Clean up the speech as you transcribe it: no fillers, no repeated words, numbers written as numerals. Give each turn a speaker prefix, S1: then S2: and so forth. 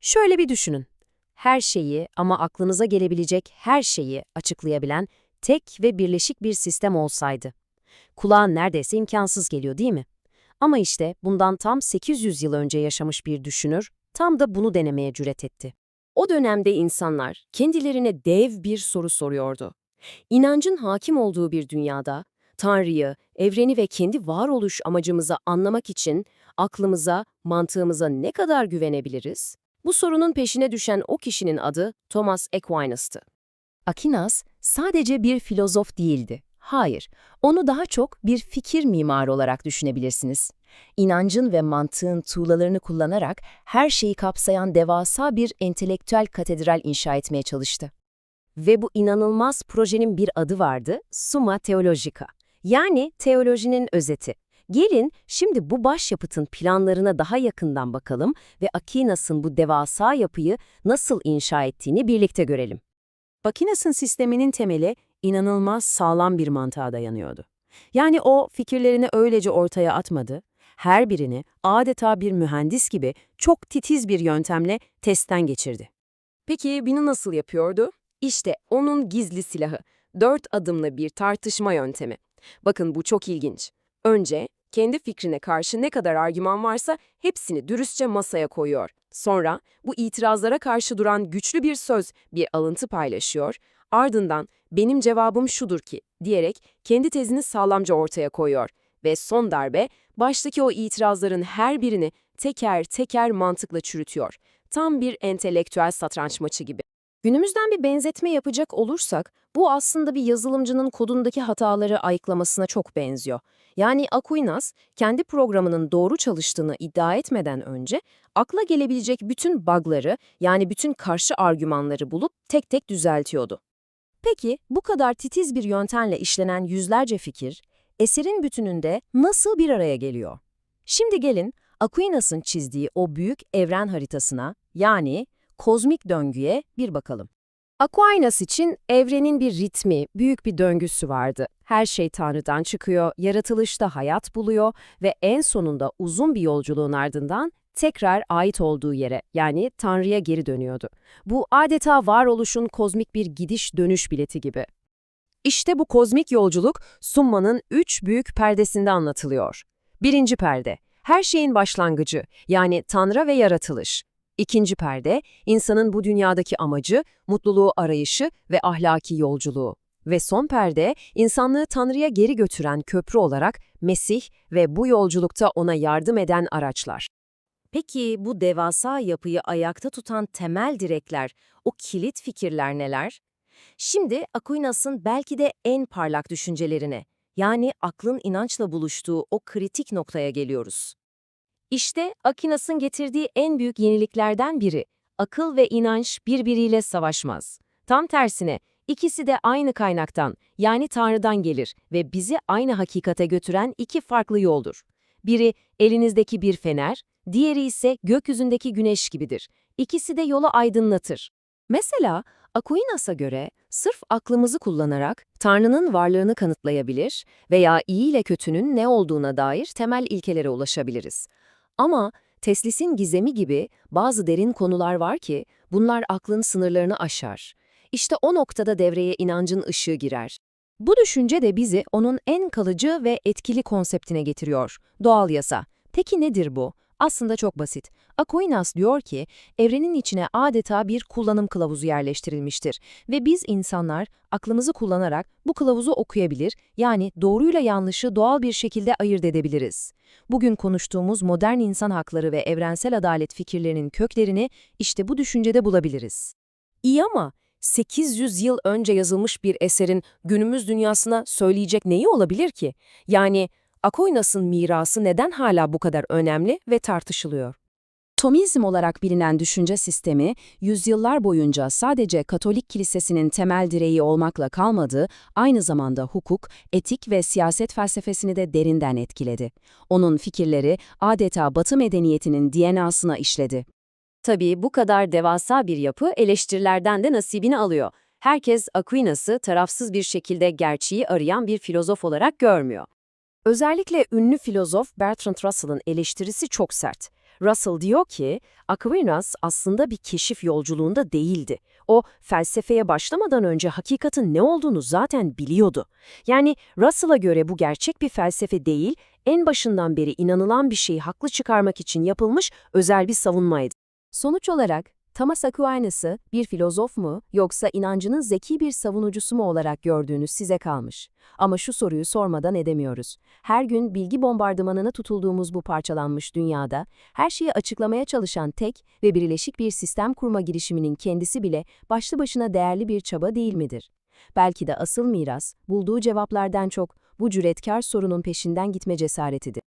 S1: Şöyle bir düşünün. Her şeyi ama aklınıza gelebilecek her şeyi açıklayabilen tek ve birleşik bir sistem olsaydı. Kulağa neredeyse imkansız geliyor değil mi? Ama işte bundan tam 800 yıl önce yaşamış bir düşünür, tam da bunu denemeye cüret etti. O dönemde insanlar kendilerine dev bir soru soruyordu. İnancın hakim olduğu bir dünyada, Tanrı'yı, evreni ve kendi varoluş amacımızı anlamak için aklımıza, mantığımıza ne kadar güvenebiliriz? Bu sorunun peşine düşen o kişinin adı Thomas Aquinas'tı. Aquinas sadece bir filozof değildi. Hayır, onu daha çok bir fikir mimarı olarak düşünebilirsiniz. İnancın ve mantığın tuğlalarını kullanarak her şeyi kapsayan devasa bir entelektüel katedral inşa etmeye çalıştı. Ve bu inanılmaz projenin bir adı vardı, Summa Theologica. Yani teolojinin özeti. Gelin şimdi bu başyapıtın planlarına daha yakından bakalım ve Aquinas'ın bu devasa yapıyı nasıl inşa ettiğini birlikte görelim. Aquinas'ın sisteminin temeli inanılmaz sağlam bir mantığa dayanıyordu. Yani o fikirlerini öylece ortaya atmadı, her birini adeta bir mühendis gibi çok titiz bir yöntemle testten geçirdi. Peki bunu nasıl yapıyordu? İşte onun gizli silahı, 4 adımlı bir tartışma yöntemi. Bakın bu çok ilginç. Önce kendi fikrine karşı ne kadar argüman varsa hepsini dürüstçe masaya koyuyor. Sonra bu itirazlara karşı duran güçlü bir söz, bir alıntı paylaşıyor. Ardından benim cevabım şudur ki diyerek kendi tezini sağlamca ortaya koyuyor. Ve son darbe baştaki o itirazların her birini teker teker mantıkla çürütüyor. Tam bir entelektüel satranç maçı gibi. Günümüzden bir benzetme yapacak olursak, bu aslında bir yazılımcının kodundaki hataları ayıklamasına çok benziyor. Yani Aquinas, kendi programının doğru çalıştığını iddia etmeden önce, akla gelebilecek bütün bug'ları, yani bütün karşı argümanları bulup tek tek düzeltiyordu. Peki, bu kadar titiz bir yöntemle işlenen yüzlerce fikir, eserin bütününde nasıl bir araya geliyor? Şimdi gelin, Aquinas'ın çizdiği o büyük evren haritasına, yani kozmik döngüye bir bakalım. Aquinas için evrenin bir ritmi, büyük bir döngüsü vardı. Her şey Tanrı'dan çıkıyor, yaratılışta hayat buluyor ve en sonunda uzun bir yolculuğun ardından tekrar ait olduğu yere, yani Tanrı'ya geri dönüyordu. Bu adeta varoluşun kozmik bir gidiş-dönüş bileti gibi. İşte bu kozmik yolculuk Summa'nın 3 büyük perdesinde anlatılıyor. Birinci perde, her şeyin başlangıcı, yani Tanrı ve yaratılış. İkinci perde, insanın bu dünyadaki amacı, mutluluğu arayışı ve ahlaki yolculuğu. Ve son perde, insanlığı Tanrı'ya geri götüren köprü olarak Mesih ve bu yolculukta ona yardım eden araçlar. Peki bu devasa yapıyı ayakta tutan temel direkler, o kilit fikirler neler? Şimdi Aquinas'ın belki de en parlak düşüncelerine, yani aklın inançla buluştuğu o kritik noktaya geliyoruz. İşte Aquinas'ın getirdiği en büyük yeniliklerden biri. Akıl ve inanç birbiriyle savaşmaz. Tam tersine ikisi de aynı kaynaktan, yani Tanrı'dan gelir ve bizi aynı hakikate götüren iki farklı yoldur. Biri elinizdeki bir fener, diğeri ise gökyüzündeki güneş gibidir. İkisi de yolu aydınlatır. Mesela Aquinas'a göre sırf aklımızı kullanarak Tanrı'nın varlığını kanıtlayabilir veya iyi ile kötünün ne olduğuna dair temel ilkelere ulaşabiliriz. Ama teslisin gizemi gibi bazı derin konular var ki bunlar aklın sınırlarını aşar. İşte o noktada devreye inancın ışığı girer. Bu düşünce de bizi onun en kalıcı ve etkili konseptine getiriyor. Doğal yasa. Peki nedir bu? Aslında çok basit. Aquinas diyor ki, evrenin içine adeta bir kullanım kılavuzu yerleştirilmiştir ve biz insanlar aklımızı kullanarak bu kılavuzu okuyabilir, yani doğruyla yanlışı doğal bir şekilde ayırt edebiliriz. Bugün konuştuğumuz modern insan hakları ve evrensel adalet fikirlerinin köklerini işte bu düşüncede bulabiliriz. İyi ama 800 yıl önce yazılmış bir eserin günümüz dünyasına söyleyecek neyi olabilir ki? Yani Aquinas'ın mirası neden hala bu kadar önemli ve tartışılıyor? Tomizm olarak bilinen düşünce sistemi, yüzyıllar boyunca sadece Katolik Kilisesi'nin temel direği olmakla kalmadı, aynı zamanda hukuk, etik ve siyaset felsefesini de derinden etkiledi. Onun fikirleri adeta Batı medeniyetinin DNA'sına işledi. Tabii bu kadar devasa bir yapı eleştirilerden de nasibini alıyor. Herkes Aquinas'ı tarafsız bir şekilde gerçeği arayan bir filozof olarak görmüyor. Özellikle ünlü filozof Bertrand Russell'ın eleştirisi çok sert. Russell diyor ki, Aquinas aslında bir keşif yolculuğunda değildi. O, felsefeye başlamadan önce hakikatin ne olduğunu zaten biliyordu. Yani Russell'a göre bu gerçek bir felsefe değil, en başından beri inanılan bir şeyi haklı çıkarmak için yapılmış özel bir savunmaydı. Sonuç olarak, Thomas Aquinas'ı bir filozof mu yoksa inancının zeki bir savunucusu mu olarak gördüğünüz size kalmış. Ama şu soruyu sormadan edemiyoruz. Her gün bilgi bombardımanına tutulduğumuz bu parçalanmış dünyada, her şeyi açıklamaya çalışan tek ve birleşik bir sistem kurma girişiminin kendisi bile başlı başına değerli bir çaba değil midir? Belki de asıl miras, bulduğu cevaplardan çok bu cüretkar sorunun peşinden gitme cesaretidir.